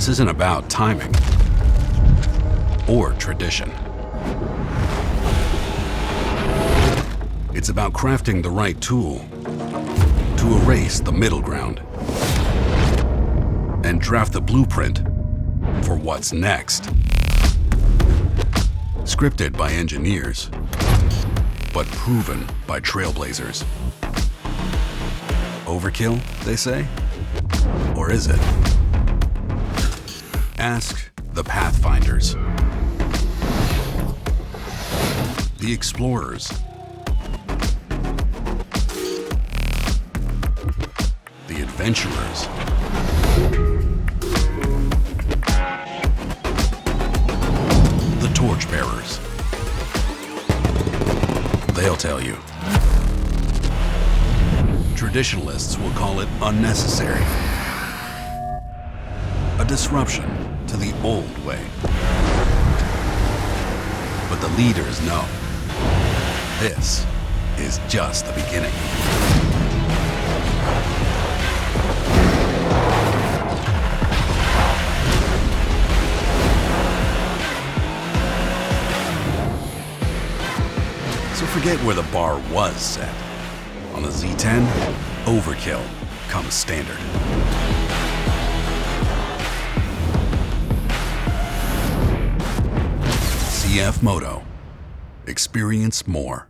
This isn't about timing or tradition. It's about crafting the right tool to erase the middle ground and draft the blueprint for what's next. Scripted by engineers, but proven by trailblazers. Overkill, they say? Or is it? Ask the Pathfinders, the Explorers, the Adventurers, the Torchbearers. They'll tell you. Traditionalists will call it unnecessary. A disruption to the old way. But the leaders know this is just the beginning. So forget where the bar was set. On the Z10, Overkill comes standard. CFMOTO. Experience more.